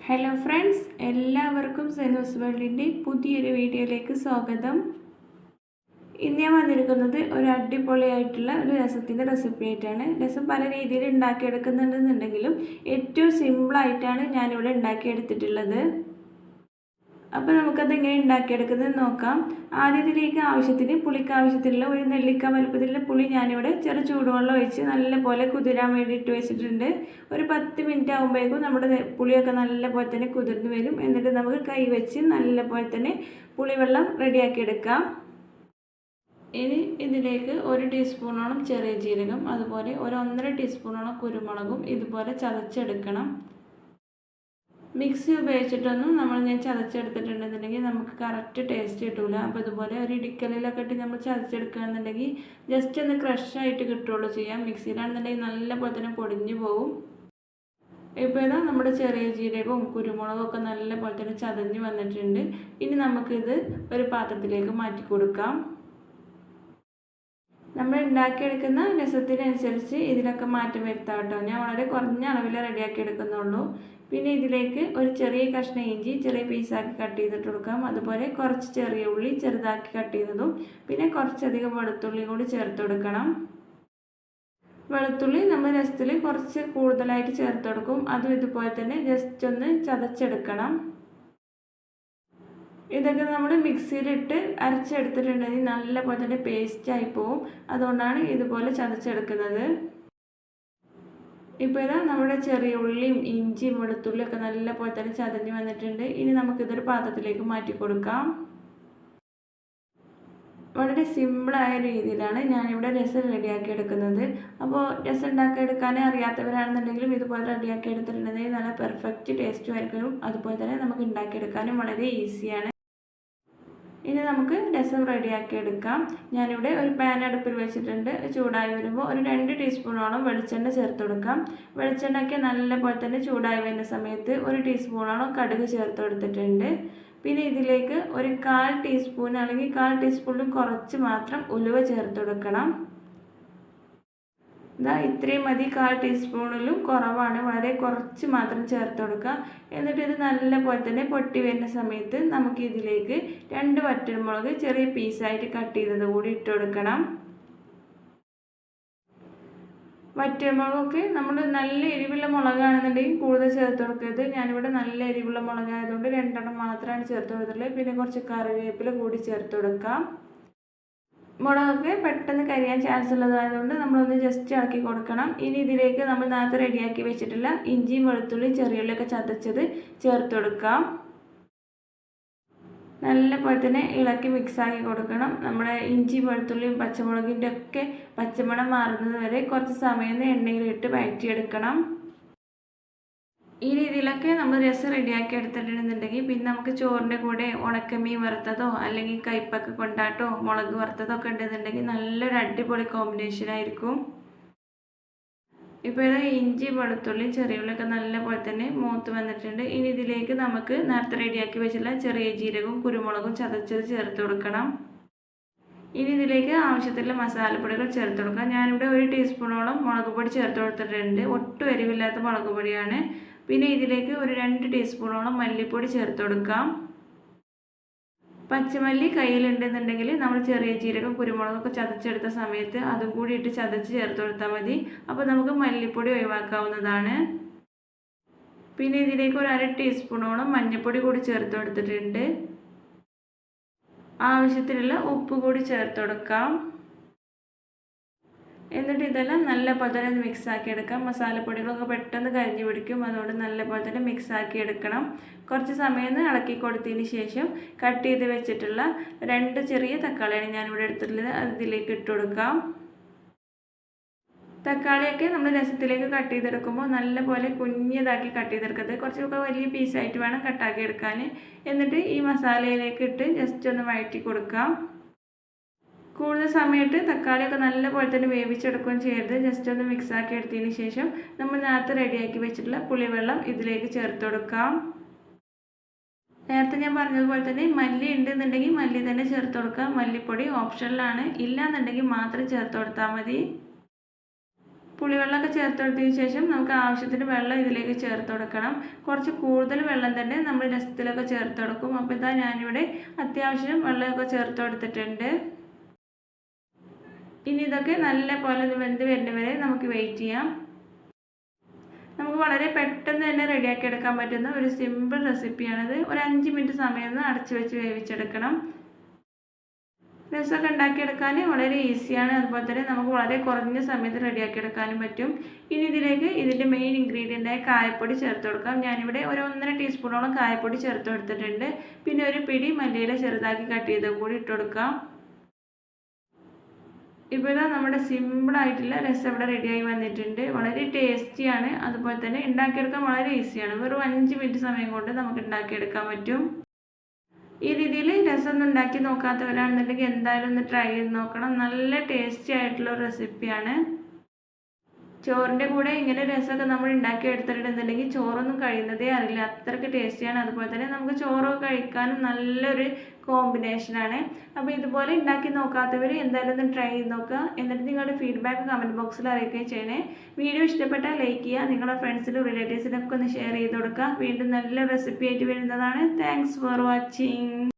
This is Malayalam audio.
ഹലോ ഫ്രണ്ട്സ്, എല്ലാവർക്കും സെനൂസ് വേൾഡിൻ്റെ പുതിയൊരു വീഡിയോയിലേക്ക് സ്വാഗതം. ഇന്ന് ഞാൻ വന്നിരിക്കുന്നത് ഒരു അടിപൊളിയായിട്ടുള്ള ഒരു രസത്തിൻ്റെ റെസിപ്പി ആയിട്ടാണ്. രസം പല രീതിയിൽ ഉണ്ടാക്കിയെടുക്കുന്നുണ്ടെന്നുണ്ടെങ്കിലും ഏറ്റവും സിമ്പിളായിട്ടാണ് ഞാനിവിടെ ഉണ്ടാക്കിയെടുത്തിട്ടുള്ളത്. അപ്പോൾ നമുക്കത് എങ്ങനെ ഉണ്ടാക്കിയെടുക്കുന്നത് നോക്കാം. ആദ്യത്തിലേക്ക് ആവശ്യത്തിന് പുളിക്ക് ആവശ്യത്തിലുള്ള ഒരു നെല്ലിക്ക വലുപ്പത്തിലുള്ള പുളി ഞാനിവിടെ ചെറു ചൂടുവെള്ളം ഒഴിച്ച് നല്ലപോലെ കുതിരാൻ വേണ്ടി ഇട്ട് വെച്ചിട്ടുണ്ട്. ഒരു 10 മിനിറ്റ് ആകുമ്പോഴേക്കും നമ്മുടെ പുളിയൊക്കെ നല്ലപോലെ തന്നെ കുതിർന്ന് വരും. എന്നിട്ട് നമുക്ക് കൈ വെച്ച് നല്ലപോലെ തന്നെ പുളിവെള്ളം റെഡിയാക്കി എടുക്കാം. ഇനി ഇതിലേക്ക് 1 ടീസ്പൂണോളം ചെറിയ ജീരകം, അതുപോലെ ഒരു 1.5 ടീസ്പൂണോളം കുരുമുളകും ഇതുപോലെ ചതച്ചെടുക്കണം. മിക്സി ഉപയോഗിച്ചിട്ടൊന്നും ഞാൻ ചതച്ചെടുത്തിട്ടുണ്ടെന്നുണ്ടെങ്കിൽ നമുക്ക് കറക്റ്റ് ടേസ്റ്റ് കിട്ടില്ല. അപ്പോൾ ഇതുപോലെ ഒരു ഇടിക്കലിലൊക്കെ ഇട്ട് നമ്മൾ ചതച്ചെടുക്കുകയാണെന്നുണ്ടെങ്കിൽ ജസ്റ്റ് ഒന്ന് ക്രഷായിട്ട് കിട്ടുകയുള്ളൂ ചെയ്യാം. മിക്സിയിലാണെന്നുണ്ടെങ്കിൽ നല്ലപോലെ തന്നെ പൊടിഞ്ഞു പോകും. ഇപ്പോൾ ഇതാ നമ്മുടെ ചെറിയ ജീരകവും കുരുമുളകും ഒക്കെ നല്ലപോലെ തന്നെ ചതഞ്ഞ് വന്നിട്ടുണ്ട്. ഇനി നമുക്കിത് ഒരു പാത്രത്തിലേക്ക് മാറ്റി കൊടുക്കാം. നമ്മൾ ഉണ്ടാക്കിയെടുക്കുന്ന രസത്തിനനുസരിച്ച് ഇതിലൊക്കെ മാറ്റം വരുത്താം കേട്ടോ. ഞാൻ വളരെ കുറഞ്ഞ അളവിൽ റെഡിയാക്കി എടുക്കുന്നുള്ളൂ. പിന്നെ ഇതിലേക്ക് ഒരു ചെറിയ കഷ്ണം ഇഞ്ചി ചെറിയ പീസാക്കി കട്ട് ചെയ്തിട്ട് കൊടുക്കാം. അതുപോലെ കുറച്ച് ചെറിയ ഉള്ളി ചെറുതാക്കി കട്ട് ചെയ്തതും പിന്നെ കുറച്ചധികം വെളുത്തുള്ളി കൂടി ചേർത്ത് കൊടുക്കണം. വെളുത്തുള്ളി നമ്മൾ രസത്തിൽ കുറച്ച് കൂടുതലായിട്ട് ചേർത്ത് കൊടുക്കും. അതും ഇതുപോലെ തന്നെ ജസ്റ്റ് ഒന്ന് ചതച്ചെടുക്കണം. ഇതൊക്കെ നമ്മൾ മിക്സിയിലിട്ട് അരച്ചെടുത്തിട്ടുണ്ടെങ്കിൽ നല്ലപോലെ തന്നെ പേസ്റ്റായി പോവും. അതുകൊണ്ടാണ് ഇതുപോലെ ചതച്ചെടുക്കുന്നത്. ഇപ്പോൾ ഇതാ നമ്മുടെ ചെറിയ ഉള്ളിയും ഇഞ്ചിയും വെളുത്തുള്ളിയും ഒക്കെ നല്ലപോലെ തന്നെ ചതഞ്ഞ് വന്നിട്ടുണ്ട്. ഇനി നമുക്കിതൊരു പാത്രത്തിലേക്ക് മാറ്റി കൊടുക്കാം. വളരെ സിമ്പിളായ രീതിയിലാണ് ഞാനിവിടെ രസം റെഡിയാക്കി എടുക്കുന്നത്. അപ്പോൾ രസം ഉണ്ടാക്കിയെടുക്കാൻ അറിയാത്തവരാണെന്നുണ്ടെങ്കിലും ഇതുപോലെ റെഡിയാക്കി എടുത്തിട്ടുണ്ടെങ്കിൽ നല്ല പെർഫെക്റ്റ് ടേസ്റ്റും ആയിരിക്കും. അതുപോലെ തന്നെ നമുക്ക് ഉണ്ടാക്കിയെടുക്കാനും വളരെ ഈസിയാണ്. ഇനി നമുക്ക് രസം റെഡിയാക്കി എടുക്കാം. ഞാനിവിടെ ഒരു പാൻ അടുപ്പിൽ വെച്ചിട്ടുണ്ട്. ചൂടായി വരുമ്പോൾ ഒരു 2 ടീസ്പൂണോളം വെളിച്ചെണ്ണ ചേർത്ത് കൊടുക്കാം. വെളിച്ചെണ്ണയ്ക്ക് നല്ലപോലെ തന്നെ ചൂടായി വരുന്ന സമയത്ത് 1 ടീസ്പൂണോളം കടുക് ചേർത്ത് കൊടുത്തിട്ടുണ്ട്. പിന്നെ ഇതിലേക്ക് ഒരു 1/4 ടീസ്പൂൺ അല്ലെങ്കിൽ 1/4 ടീസ്പൂണിലും കുറച്ച് മാത്രം ഉലുവ ചേർത്ത് കൊടുക്കണം. ഇതാ ഇത്രയും മതി. 1/4 ടീസ്പൂണിലും കുറവാണ്. വളരെ കുറച്ച് മാത്രം ചേർത്ത് കൊടുക്കുക. എന്നിട്ട് ഇത് നല്ലപോലെ തന്നെ പൊട്ടി വരുന്ന സമയത്ത് നമുക്ക് ഇതിലേക്ക് 2 വറ്റൽമുളക് ചെറിയ പീസായിട്ട് കട്ട് ചെയ്തത് കൂടി ഇട്ട് കൊടുക്കണം. വറ്റൽമുളകൊക്കെ നമ്മൾ നല്ല എരിവുള്ള മുളകാണെന്നുണ്ടെങ്കിൽ കൂടുതൽ ചേർത്ത് കൊടുക്കരുത്. ഞാനിവിടെ നല്ല എരിവുള്ള മുളകായതുകൊണ്ട് 2 എണ്ണം മാത്രമാണ് ചേർത്ത് കൊടുത്തിട്ടുള്ളത്. പിന്നെ കുറച്ച് കറിവേപ്പില കൂടി ചേർത്ത് കൊടുക്കാം. മുളകൊക്കെ പെട്ടെന്ന് കരിയാൻ ചാൻസ് ഉള്ളതായതുകൊണ്ട് നമ്മളൊന്ന് ജസ്റ്റ് ഇളക്കി കൊടുക്കണം. ഇനി ഇതിലേക്ക് നമ്മൾ നേരത്തെ റെഡിയാക്കി വെച്ചിട്ടുള്ള ഇഞ്ചിയും വെളുത്തുള്ളിയും ചെറിയുള്ളിയൊക്കെ ചതച്ചത് ചേർത്ത് കൊടുക്കാം. നല്ലപോലെ തന്നെ ഇളക്കി മിക്സാക്കി കൊടുക്കണം. നമ്മുടെ ഇഞ്ചിയും വെളുത്തുള്ളിയും പച്ചമുളകിൻ്റെ ഒക്കെ പച്ചമണം മാറുന്നത് വരെ കുറച്ച് സമയം എണ്ണയിലിട്ട് വഴറ്റിയെടുക്കണം. ഈ രീതിയിലൊക്കെ നമ്മൾ രസം റെഡിയാക്കി എടുത്തിട്ടുണ്ടെന്നുണ്ടെങ്കിൽ പിന്നെ നമുക്ക് ചോറിൻ്റെ കൂടെ ഉണക്കമീൻ വറുത്തതോ അല്ലെങ്കിൽ കയ്പ്പക്ക കൊണ്ടാട്ടോ മുളക് വറുത്തതോ ഒക്കെ ഉണ്ടെന്നുണ്ടെങ്കിൽ നല്ലൊരു അടിപൊളി കോമ്പിനേഷൻ ആയിരിക്കും. ഇപ്പോൾ ഇത് ഇഞ്ചി വെളുത്തുള്ളി ചെറിയുള്ളിയൊക്കെ നല്ലപോലെ തന്നെ മൂത്ത് വന്നിട്ടുണ്ട്. ഇനി ഇതിലേക്ക് നമുക്ക് നേരത്തെ റെഡിയാക്കി വെച്ചിട്ടുള്ള ചെറിയ ജീരകവും കുരുമുളകും ചതച്ചത് ചേർത്ത് കൊടുക്കണം. ഇനി ഇതിലേക്ക് ആവശ്യത്തിലുള്ള മസാലപ്പൊടികൾ ചേർത്ത് കൊടുക്കാം. ഞാനിവിടെ 1 ടീസ്പൂണോളം മുളക് പൊടി ചേർത്ത് കൊടുത്തിട്ടുണ്ട്. ഒട്ടും എരിവില്ലാത്ത മുളക് പൊടിയാണ്. പിന്നെ ഇതിലേക്ക് ഒരു 2 ടീസ്പൂണോളം മല്ലിപ്പൊടി ചേർത്ത് കൊടുക്കാം. പച്ചമല്ലി കയ്യിലുണ്ടെന്നുണ്ടെങ്കിൽ നമ്മൾ ചെറിയ ജീരകം കുരുമുളകൊക്കെ ചതച്ചെടുത്ത സമയത്ത് അതും കൂടി ഇട്ട് ചതച്ച് ചേർത്ത് കൊടുത്താൽ മതി. അപ്പോൾ നമുക്ക് മല്ലിപ്പൊടി ഒഴിവാക്കാവുന്നതാണ്. പിന്നെ ഇതിലേക്ക് ഒരു 1/2 ടീസ്പൂണോളം മഞ്ഞൾപ്പൊടി കൂടി ചേർത്ത് കൊടുത്തിട്ടുണ്ട്. ആവശ്യത്തിനുള്ള ഉപ്പ് കൂടി ചേർത്ത് കൊടുക്കാം. എന്നിട്ട് ഇതെല്ലാം നല്ലപോലെ തന്നെ മിക്സാക്കി എടുക്കാം. മസാലപ്പൊടികളൊക്കെ പെട്ടെന്ന് കരിഞ്ഞു പിടിക്കും. അതുകൊണ്ട് നല്ലപോലെ തന്നെ മിക്സാക്കി എടുക്കണം. കുറച്ച് സമയം ഇളക്കി കൊടുത്തതിന് ശേഷം കട്ട് ചെയ്ത് വെച്ചിട്ടുള്ള 2 ചെറിയ തക്കാളിയാണ് ഞാനിവിടെ എടുത്തിട്ടുള്ളത്. അതിലേക്ക് ഇട്ട് കൊടുക്കാം. തക്കാളിയൊക്കെ നമ്മൾ രസത്തിലേക്ക് കട്ട് ചെയ്തെടുക്കുമ്പോൾ നല്ലപോലെ കുഞ്ഞതാക്കി കട്ട് ചെയ്തെടുക്കരുത്. കുറച്ചൊക്കെ വലിയ പീസായിട്ട് വേണം കട്ടാക്കി എടുക്കാൻ. എന്നിട്ട് ഈ മസാലയിലേക്ക് ഇട്ട് ജസ്റ്റ് ഒന്ന് വഴറ്റി കൊടുക്കാം. കൂടുതൽ സമയത്ത് തക്കാളിയൊക്കെ നല്ലപോലെ തന്നെ വേവിച്ചെടുക്കുകയും ചെയ്യരുത്. ജസ്റ്റ് ഒന്ന് മിക്സാക്കി എടുത്തതിന് ശേഷം നമ്മൾ നേരത്തെ റെഡിയാക്കി വെച്ചിട്ടുള്ള പുളിവെള്ളം ഇതിലേക്ക് ചേർത്ത് കൊടുക്കാം. നേരത്തെ ഞാൻ പറഞ്ഞതുപോലെ തന്നെ മല്ലി ഉണ്ടെന്നുണ്ടെങ്കിൽ മല്ലി തന്നെ ചേർത്ത് കൊടുക്കാം. മല്ലിപ്പൊടി ഓപ്ഷനിലാണ്, ഇല്ലാന്നുണ്ടെങ്കിൽ മാത്രം ചേർത്ത് കൊടുത്താൽ മതി. പുളിവെള്ളമൊക്കെ ചേർത്ത് കൊടുത്തതിന് ശേഷം നമുക്ക് ആവശ്യത്തിന് വെള്ളം ഇതിലേക്ക് ചേർത്ത് കൊടുക്കണം. കുറച്ച് കൂടുതൽ വെള്ളം തന്നെ നമ്മൾ രസത്തിലൊക്കെ ചേർത്ത് കൊടുക്കും. അപ്പോൾ ഇതാ ഞാനിവിടെ അത്യാവശ്യം വെള്ളമൊക്കെ ചേർത്ത് കൊടുത്തിട്ടുണ്ട്. ഇനി ഇതൊക്കെ നല്ല പോലെ വെന്ത് വരുന്നവരെ നമുക്ക് വെയിറ്റ് ചെയ്യാം. നമുക്ക് വളരെ പെട്ടെന്ന് തന്നെ റെഡിയാക്കി എടുക്കാൻ പറ്റുന്ന ഒരു സിമ്പിൾ റെസിപ്പിയാണിത്. ഒരു 5 മിനിറ്റ് സമയം ഒന്ന് അടച്ചു വെച്ച് വേവിച്ചെടുക്കണം. രസമൊക്കെ ഉണ്ടാക്കിയെടുക്കാൻ വളരെ ഈസിയാണ്. അതുപോലെ തന്നെ നമുക്ക് വളരെ കുറഞ്ഞ സമയത്ത് റെഡിയാക്കി എടുക്കാനും പറ്റും. ഇനി ഇതിലേക്ക് ഇതിൻ്റെ മെയിൻ ഇൻഗ്രീഡിയൻ്റായ കായപ്പൊടി ചേർത്ത് കൊടുക്കാം. ഞാനിവിടെ ഒരു 1.5 ടീസ്പൂണോളം കായപ്പൊടി ചേർത്ത് കൊടുത്തിട്ടുണ്ട്. പിന്നെ ഒരു പിടി മല്ലിയില ചെറുതാക്കി കട്ട് ചെയ്തും കൂടി ഇട്ട് കൊടുക്കാം. ഇപ്പോൾ ഇതാ നമ്മുടെ സിമ്പിളായിട്ടുള്ള രസം ഇവിടെ റെഡിയായി വന്നിട്ടുണ്ട്. വളരെ ടേസ്റ്റിയാണ്. അതുപോലെ തന്നെ ഉണ്ടാക്കിയെടുക്കാൻ വളരെ ഈസിയാണ്. വെറും 5 മിനിറ്റ് സമയം കൊണ്ട് നമുക്ക് ഉണ്ടാക്കിയെടുക്കാൻ പറ്റും. ഈ രീതിയിൽ രസം ഒന്നും ഉണ്ടാക്കി നോക്കാത്തവരാണെന്നുണ്ടെങ്കിൽ എന്തായാലും ഒന്ന് ട്രൈ ചെയ്ത് നോക്കണം. നല്ല ടേസ്റ്റി ആയിട്ടുള്ള ഒരു റെസിപ്പിയാണ്. ചോറിൻ്റെ കൂടെ ഇങ്ങനെ രസമൊക്കെ നമ്മൾ ഉണ്ടാക്കി എടുത്തിട്ടുണ്ടെന്നുണ്ടെങ്കിൽ ചോറൊന്നും കഴിയുന്നതേ അറിയില്ല. അത്രയ്ക്ക് ടേസ്റ്റിയാണ്. അതുപോലെ തന്നെ നമുക്ക് ചോറൊക്കെ കഴിക്കാനും നല്ലൊരു കോമ്പിനേഷനാണ്. അപ്പോൾ ഇതുപോലെ ഉണ്ടാക്കി നോക്കാത്തവർ എന്തായാലും ഒന്ന് ട്രൈ ചെയ്ത് നോക്കുക. എന്നിട്ട് നിങ്ങളുടെ ഫീഡ്ബാക്ക് കമൻറ്റ് ബോക്സിൽ അറിയിക്കുകയും ചെയ്യണേ. വീഡിയോ ഇഷ്ടപ്പെട്ടാൽ ലൈക്ക് ചെയ്യുക. നിങ്ങളുടെ ഫ്രണ്ട്സിനും റിലേറ്റീവ്സിനൊക്കെ ഒന്ന് ഷെയർ ചെയ്ത് കൊടുക്കുക. വീണ്ടും നല്ല റെസിപ്പി ആയിട്ട് വരുന്നതാണ്. Thanks for watching.